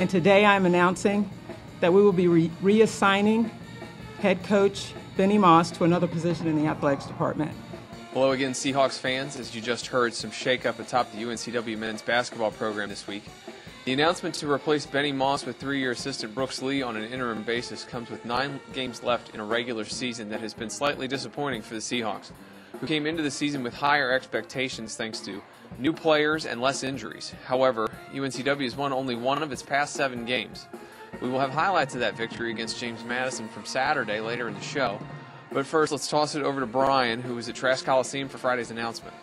And today I'm announcing that we will be reassigning head coach Benny Moss to another position in the athletics department. Hello again, Seahawks fans. As you just heard, some shakeup atop the UNCW men's basketball program this week. The announcement to replace Benny Moss with three-year assistant Brooks Lee on an interim basis comes with 9 games left in a regular season that has been slightly disappointing for the Seahawks, who came into the season with higher expectations thanks to new players and less injuries. However, UNCW has won only one of its past 7 games. We will have highlights of that victory against James Madison from Saturday later in the show. But first, let's toss it over to Brian, who was at Trask Coliseum for Friday's announcement.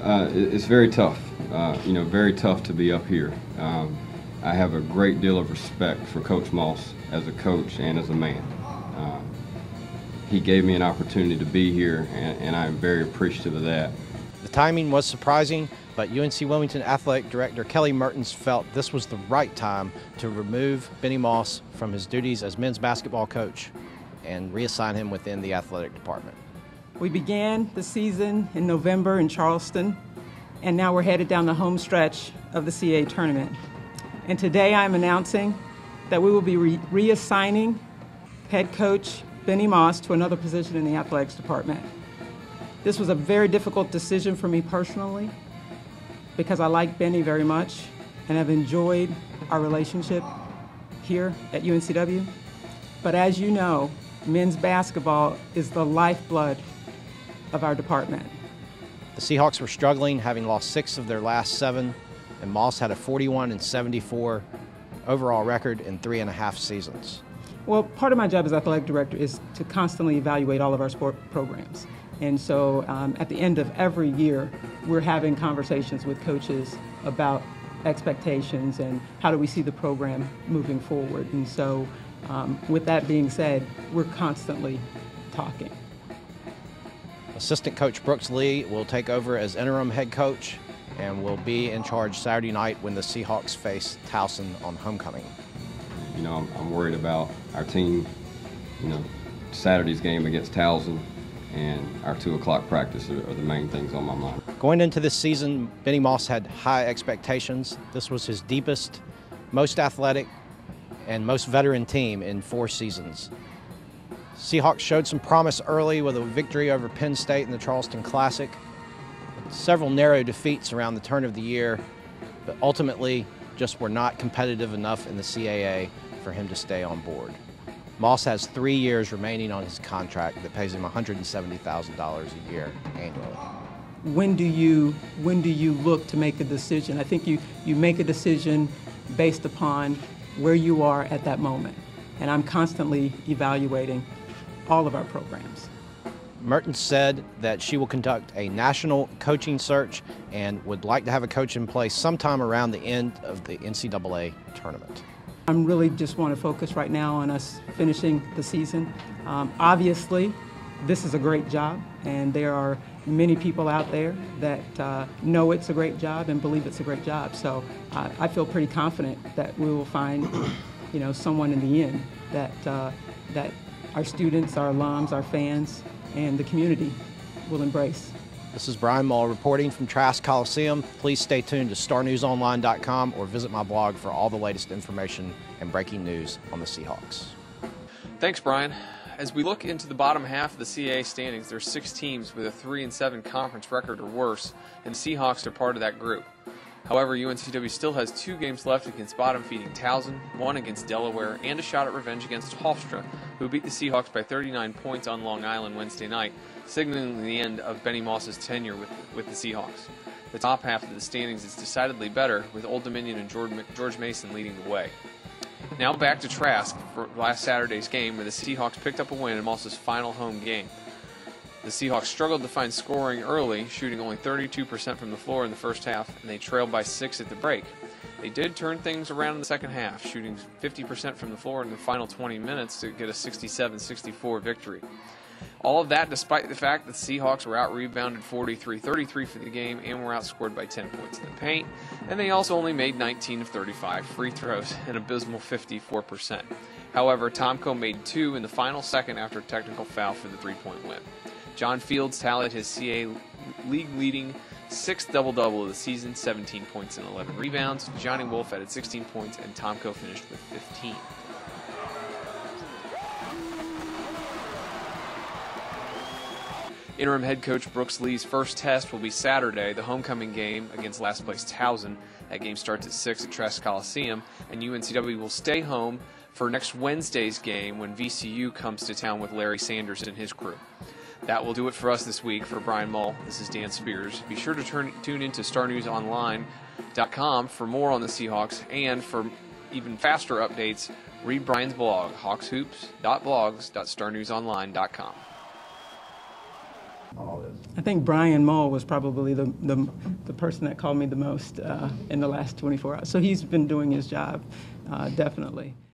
It's very tough, very tough to be up here. I have a great deal of respect for Coach Moss as a coach and as a man. He gave me an opportunity to be here, and I'm very appreciative of that. The timing was surprising, but UNC Wilmington Athletic Director Kelly Mertens felt this was the right time to remove Benny Moss from his duties as men's basketball coach and reassign him within the athletic department. We began the season in November in Charleston, and now we're headed down the home stretch of the CAA tournament. And today I'm announcing that we will be reassigning head coach Benny Moss to another position in the athletics department. This was a very difficult decision for me personally because I like Benny very much and have enjoyed our relationship here at UNCW. But as you know, men's basketball is the lifeblood of our department. The Seahawks were struggling, having lost 6 of their last 7, and Moss had a 41-74 overall record in 3.5 seasons. Well, part of my job as athletic director is to constantly evaluate all of our sport programs. And so at the end of every year, we're having conversations with coaches about expectations and how do we see the program moving forward. And so with that being said, we're constantly talking. Assistant coach Brooks Lee will take over as interim head coach and will be in charge Saturday night when the Seahawks face Towson on homecoming. I'm worried about our team, Saturday's game against Towson and our 2 o'clock practice are the main things on my mind. Going into this season, Benny Moss had high expectations. This was his deepest, most athletic, and most veteran team in 4 seasons. Seahawks showed some promise early with a victory over Penn State in the Charleston Classic. Several narrow defeats around the turn of the year, but ultimately just were not competitive enough in the CAA for him to stay on board. Moss has 3 years remaining on his contract that pays him $170,000 a year annually. When do you look to make a decision? I think you make a decision based upon where you are at that moment. And I'm constantly evaluating all of our programs. Mertens said that she will conduct a national coaching search and would like to have a coach in place sometime around the end of the NCAA tournament. I really just want to focus right now on us finishing the season. Obviously, this is a great job, and there are many people out there that know it's a great job and believe it's a great job. So I feel pretty confident that we will find, someone in the end that our students, our alums, our fans, and the community will embrace. This is Brian Mull reporting from Trask Coliseum. Please stay tuned to starnewsonline.com or visit my blog for all the latest information and breaking news on the Seahawks. Thanks, Brian. As we look into the bottom half of the CAA standings, there are 6 teams with a 3-7 conference record or worse, and the Seahawks are part of that group. However, UNCW still has 2 games left against bottom-feeding Towson, 1 against Delaware, and a shot at revenge against Hofstra, who beat the Seahawks by 39 points on Long Island Wednesday night, signaling the end of Benny Moss's tenure with the Seahawks. The top half of the standings is decidedly better, with Old Dominion and George Mason leading the way. Now back to Trask for last Saturday's game, where the Seahawks picked up a win in Moss's final home game. The Seahawks struggled to find scoring early, shooting only 32% from the floor in the first half, and they trailed by 6 at the break. They did turn things around in the second half, shooting 50% from the floor in the final 20 minutes to get a 67-64 victory. All of that despite the fact that the Seahawks were out-rebounded 43-33 for the game and were outscored by 10 points in the paint, and they also only made 19 of 35 free throws, an abysmal 54%. However, Tomko made 2 in the final second after a technical foul for the 3-point win. John Fields tallied his CAA league-leading sixth double-double of the season, 17 points and 11 rebounds. Johnny Wolf added 16 points, and Tomko finished with 15. Interim head coach Brooks Lee's first test will be Saturday, the homecoming game against last place Towson. That game starts at 6 at Trask Coliseum, and UNCW will stay home for next Wednesday's game when VCU comes to town with Larry Sanders and his crew. That will do it for us this week. For Brian Mull, this is Dan Spears. Be sure to tune into StarNewsOnline.com for more on the Seahawks, and for even faster updates, read Brian's blog, hawkshoops.blogs.starnewsonline.com. I think Brian Mull was probably the person that called me the most in the last 24 hours. So he's been doing his job, definitely.